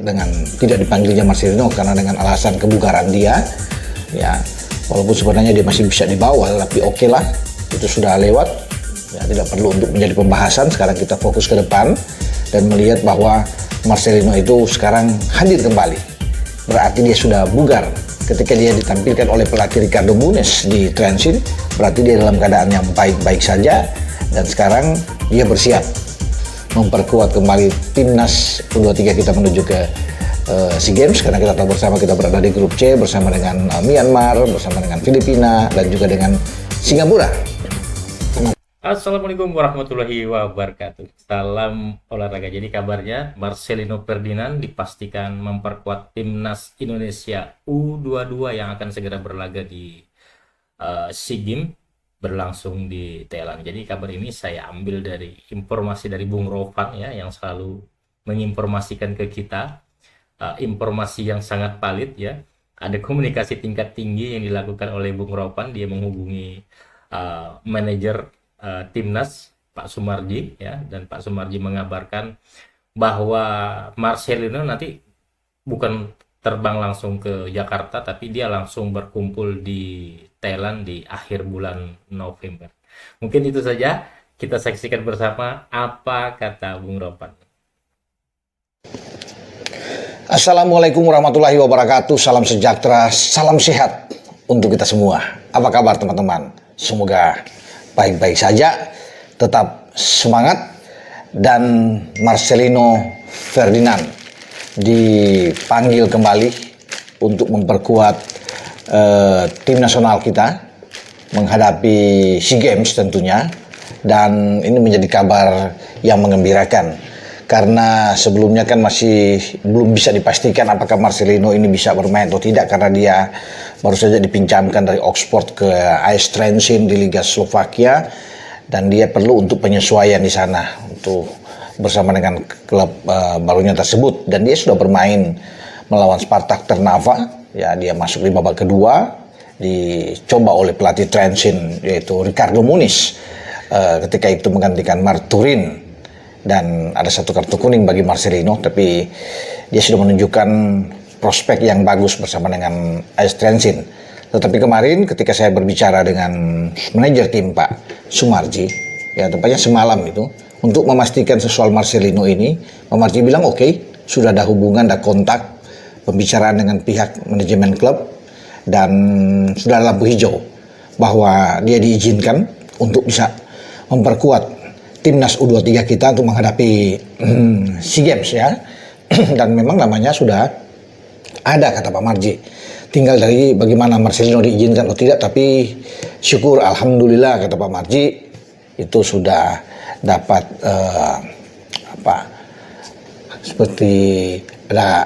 dengan tidak dipanggilnya Marcelino karena dengan alasan kebugaran dia. Ya, walaupun sebenarnya dia masih bisa dibawa, tapi oke lah, itu sudah lewat. Ya, tidak perlu untuk menjadi pembahasan. Sekarang kita fokus ke depan dan melihat bahwa Marcelino itu sekarang hadir kembali. Berarti dia sudah bugar. Ketika dia ditampilkan oleh pelatih Ricardo Muniz di Trentin, berarti dia dalam keadaan yang baik-baik saja. Dan sekarang dia bersiap memperkuat kembali timnas U23 kita menuju ke SEA Games, karena kita tahu bersama kita berada di grup C bersama dengan Myanmar, bersama dengan Filipina, dan juga dengan Singapura. Assalamualaikum warahmatullahi wabarakatuh. Salam olahraga. Jadi kabarnya Marcelino Ferdinand dipastikan memperkuat timnas Indonesia U22 yang akan segera berlaga di SEA Games berlangsung di Thailand. Jadi kabar ini saya ambil dari informasi dari Bung Rovan ya, yang selalu menginformasikan ke kita informasi yang sangat valid ya. Ada komunikasi tingkat tinggi yang dilakukan oleh Bung Rovan. Dia menghubungi manajer timnas Pak Sumarji ya, dan Pak Sumarji mengabarkan bahwa Marcelino nanti bukan terbang langsung ke Jakarta, tapi dia langsung berkumpul di Thailand di akhir bulan November. Mungkin itu saja, kita saksikan bersama apa kata Bung Ropan. Assalamualaikum warahmatullahi wabarakatuh. Salam sejahtera, salam sehat untuk kita semua. Apa kabar teman-teman? Semoga baik-baik saja, tetap semangat. Dan Marcelino Ferdinand dipanggil kembali untuk memperkuat tim nasional kita menghadapi SEA Games tentunya. Dan ini menjadi kabar yang mengembirakan, karena sebelumnya kan masih belum bisa dipastikan apakah Marcelino ini bisa bermain atau tidak, karena dia baru saja dipinjamkan dari Oxford ke AS Trentin di Liga Slovakia, dan dia perlu untuk penyesuaian di sana untuk bersama dengan klub barunya tersebut. Dan dia sudah bermain melawan Spartak Trnava ya, dia masuk di babak kedua, dicoba oleh pelatih Trentin yaitu Ricardo Muniz ketika itu menggantikan Mark Turin, dan ada satu kartu kuning bagi Marcelino, tapi dia sudah menunjukkan prospek yang bagus bersama dengan AS Trentin. Tetapi kemarin ketika saya berbicara dengan manajer tim Pak Sumarji, ya tepatnya semalam itu, untuk memastikan soal Marcelino ini, Pak Marji bilang oke, sudah ada hubungan, ada kontak, pembicaraan dengan pihak manajemen klub, dan sudah ada lampu hijau bahwa dia diizinkan untuk bisa memperkuat timnas U23 kita untuk menghadapi SEA Games ya. Dan memang namanya sudah ada, kata Pak Marji. Tinggal dari bagaimana Marcelino diizinkan atau tidak, tapi syukur alhamdulillah, kata Pak Marji, itu sudah dapat seperti ada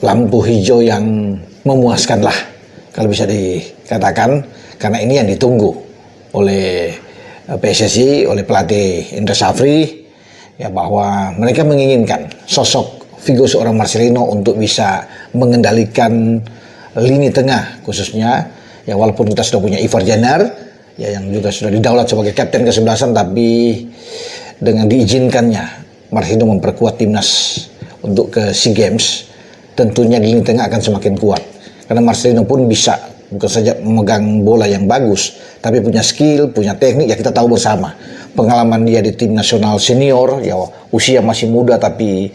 lampu hijau yang memuaskan lah, kalau bisa dikatakan, karena ini yang ditunggu oleh PSSI, oleh pelatih Indra Safri ya, bahwa mereka menginginkan sosok figur seorang Marcelino untuk bisa mengendalikan lini tengah khususnya ya, walaupun kita sudah punya Ivar Janar ya, yang juga sudah didaulat sebagai kapten kesebelasan, tapi dengan diizinkannya Marcelino memperkuat timnas untuk ke SEA Games, tentunya di lini tengah akan semakin kuat, karena Marcelino pun bisa bukan saja memegang bola yang bagus, tapi punya skill, punya teknik ya, kita tahu bersama. Pengalaman dia di tim nasional senior ya, usia masih muda tapi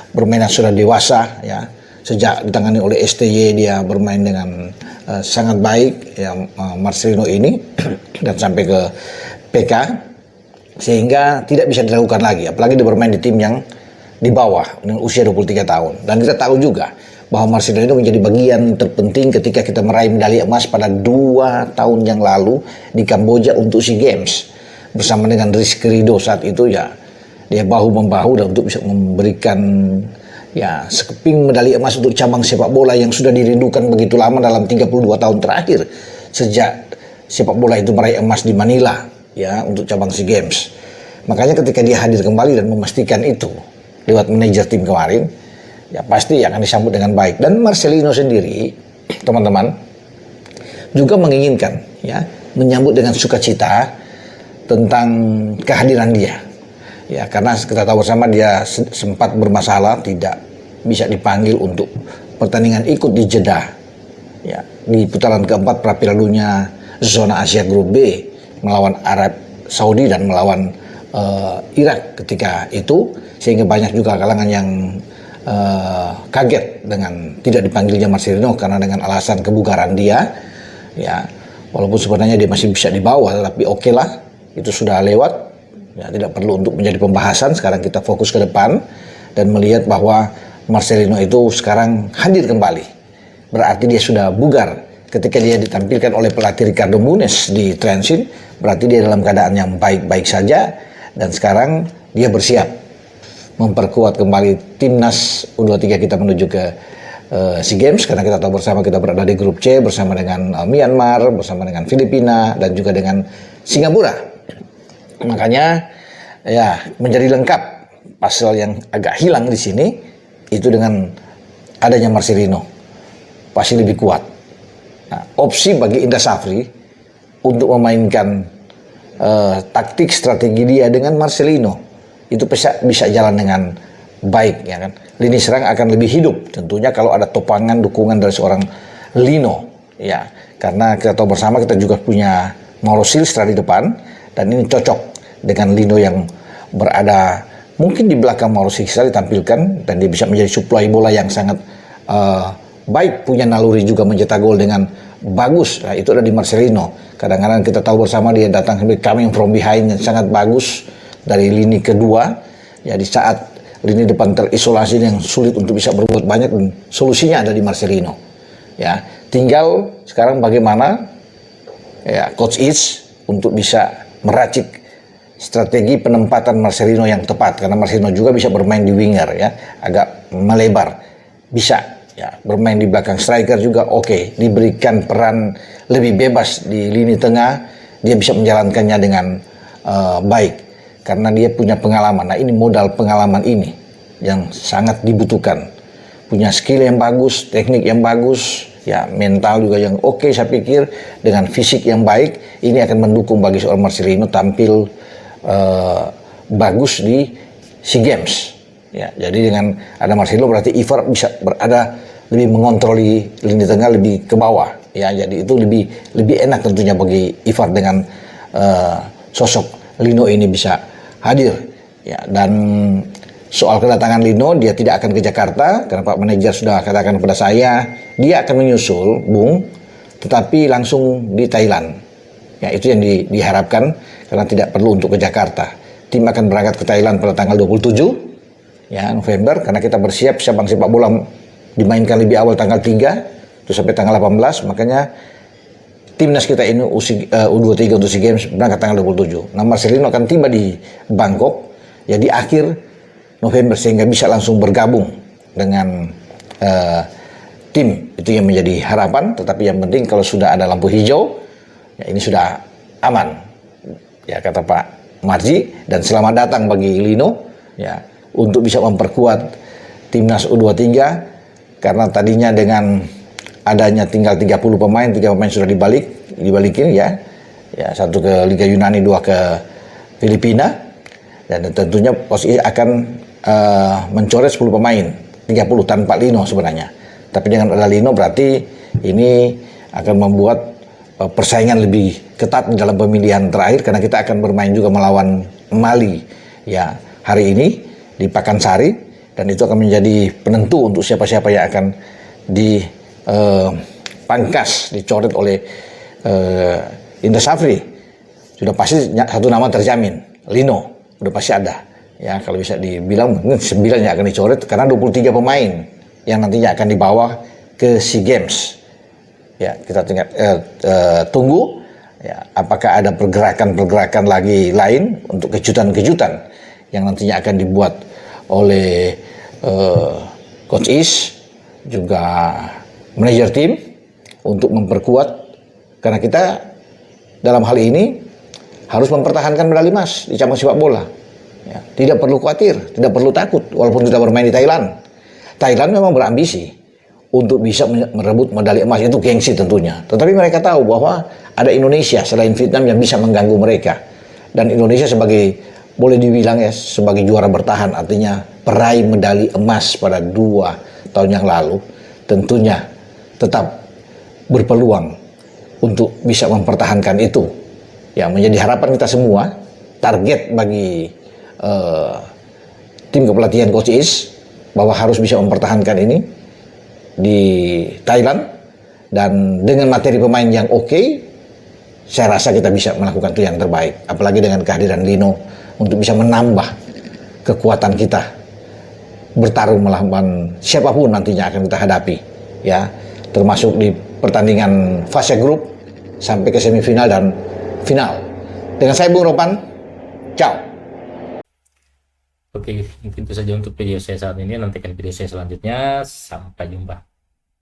bermain sudah dewasa ya. Sejak ditangani oleh STY dia bermain dengan sangat baik ya, Marcelino ini dan sampai ke PK, sehingga tidak bisa dilakukan lagi, apalagi dia bermain di tim yang di bawah dengan usia 23 tahun. Dan kita tahu juga bahwa Marcelino menjadi bagian terpenting ketika kita meraih medali emas pada 2 tahun yang lalu di Kamboja untuk SEA Games bersama dengan Rizky Ridho. Saat itu ya dia bahu-membahu dan untuk bisa memberikan ya sekeping medali emas untuk cabang sepak bola yang sudah dirindukan begitu lama dalam 32 tahun terakhir sejak sepak bola itu meraih emas di Manila ya untuk cabang SEA Games. Makanya ketika dia hadir kembali dan memastikan itu lewat manajer tim kemarin, ya pasti akan disambut dengan baik. Dan Marcelino sendiri, teman-teman, juga menginginkan ya menyambut dengan sukacita tentang kehadiran dia. Ya, karena kita tahu bersama dia sempat bermasalah, tidak bisa dipanggil untuk pertandingan ikut di Jeddah, ya, di putaran keempat Piala Dunia zona Asia Grup B melawan Arab Saudi dan melawan Irak ketika itu, sehingga banyak juga kalangan yang kaget dengan tidak dipanggilnya Marcelino karena dengan alasan kebugaran dia, ya, walaupun sebenarnya dia masih bisa dibawa, tapi oke lah, itu sudah lewat, ya, tidak perlu untuk menjadi pembahasan. Sekarang kita fokus ke depan dan melihat bahwa Marcelino itu sekarang hadir kembali, berarti dia sudah bugar. Ketika dia ditampilkan oleh pelatih Ricardo Muniz di Trentin, berarti dia dalam keadaan yang baik-baik saja, dan sekarang dia bersiap memperkuat kembali timnas U23 kita menuju ke SEA Games, karena kita tahu bersama kita berada di grup C bersama dengan Myanmar, bersama dengan Filipina, dan juga dengan Singapura. Makanya ya menjadi lengkap. Pasal yang agak hilang di sini itu dengan adanya Marcelino pasti lebih kuat. Nah, opsi bagi Indra Safri untuk memainkan taktik strategi dia dengan Marcelino itu bisa jalan dengan baik, ya kan. Lini serang akan lebih hidup tentunya kalau ada topangan dukungan dari seorang Lino, ya, karena kita tahu bersama kita juga punya Mauro Silstra di depan, dan ini cocok dengan Lino yang berada mungkin di belakang Mauro Silstra ditampilkan, dan dia bisa menjadi suplai bola yang sangat baik, punya naluri juga mencetak gol dengan bagus. Nah, itu ada di Marcelino. Kadang-kadang kita tahu bersama dia datang coming from behind yang sangat bagus dari lini kedua, ya, di saat lini depan terisolasi yang sulit untuk bisa berbuat banyak, dan solusinya ada di Marcelino, ya. Tinggal sekarang bagaimana, ya, Coach Is untuk bisa meracik strategi penempatan Marcelino yang tepat, karena Marcelino juga bisa bermain di winger, ya, agak melebar, bisa, ya, bermain di belakang striker juga oke. Diberikan peran lebih bebas di lini tengah, dia bisa menjalankannya dengan baik karena dia punya pengalaman. Nah, ini modal pengalaman ini yang sangat dibutuhkan. Punya skill yang bagus, teknik yang bagus, ya, mental juga yang oke. Saya pikir dengan fisik yang baik ini akan mendukung bagi seorang Marcelino tampil bagus di SEA Games, ya. Jadi dengan ada Marcelino berarti Ivar bisa berada lebih mengontroli lini tengah lebih ke bawah, ya. Jadi itu lebih enak tentunya bagi Ivar dengan sosok Lino ini bisa hadir, ya. Dan soal kedatangan Lino, dia tidak akan ke Jakarta karena Pak Manajer sudah katakan kepada saya dia akan menyusul, Bung, tetapi langsung di Thailand, ya. Itu yang diharapkan karena tidak perlu untuk ke Jakarta. Tim akan berangkat ke Thailand pada tanggal 27, ya, November, karena kita bersiap cabang sepak bola dimainkan lebih awal tanggal 3 terus sampai tanggal 18, makanya timnas kita ini U23 untuk SEA Games berangkat tanggal 27. Nah, Marcelino akan tiba di Bangkok, ya, di akhir November, sehingga bisa langsung bergabung dengan tim. Itu yang menjadi harapan, tetapi yang penting kalau sudah ada lampu hijau, ya, ini sudah aman, ya, kata Pak Marji, dan selamat datang bagi Lino, ya, untuk bisa memperkuat timnas U23, karena tadinya dengan adanya tinggal 30 pemain, 3 pemain sudah dibalikin, ya. Ya, 1 ke Liga Yunani, 2 ke Filipina, dan tentunya Coach akan mencoret 10 pemain, 30 tanpa Lino sebenarnya. Tapi dengan ada Lino berarti ini akan membuat persaingan lebih ketat dalam pemilihan terakhir, karena kita akan bermain juga melawan Mali, ya, hari ini di Pakansari, dan itu akan menjadi penentu untuk siapa-siapa yang akan dipangkas, dicoret oleh Indra Safri. Sudah pasti satu nama terjamin, Lino, udah pasti ada, ya. Kalau bisa dibilang mungkin 9 yang akan dicoret, karena 23 pemain yang nantinya akan dibawa ke SEA Games, ya. Kita tunggu, ya, apakah ada pergerakan lagi lain untuk kejutan-kejutan yang nantinya akan dibuat oleh Coach Is, juga manajer tim untuk memperkuat, karena kita dalam hal ini harus mempertahankan medali emas di cabang sepak bola, ya. Tidak perlu khawatir, tidak perlu takut walaupun kita bermain di Thailand. Thailand memang berambisi untuk bisa merebut medali emas, itu gengsi tentunya, tetapi mereka tahu bahwa ada Indonesia selain Vietnam yang bisa mengganggu mereka, dan Indonesia sebagai, boleh dibilang, ya, sebagai juara bertahan, artinya peraih medali emas pada 2 tahun yang lalu, tentunya tetap berpeluang untuk bisa mempertahankan itu. Ya, menjadi harapan kita semua, target bagi tim kepelatihan Coach Is bahwa harus bisa mempertahankan ini di Thailand, dan dengan materi pemain yang oke, saya rasa kita bisa melakukan itu yang terbaik, apalagi dengan kehadiran Lino untuk bisa menambah kekuatan kita bertarung melawan siapapun nantinya akan kita hadapi, ya, termasuk di pertandingan fase grup sampai ke semifinal dan final. Dengan saya Bung Ropan, ciao. Oke, mungkin itu saja untuk video saya saat ini. Nantikan video saya selanjutnya. Sampai jumpa.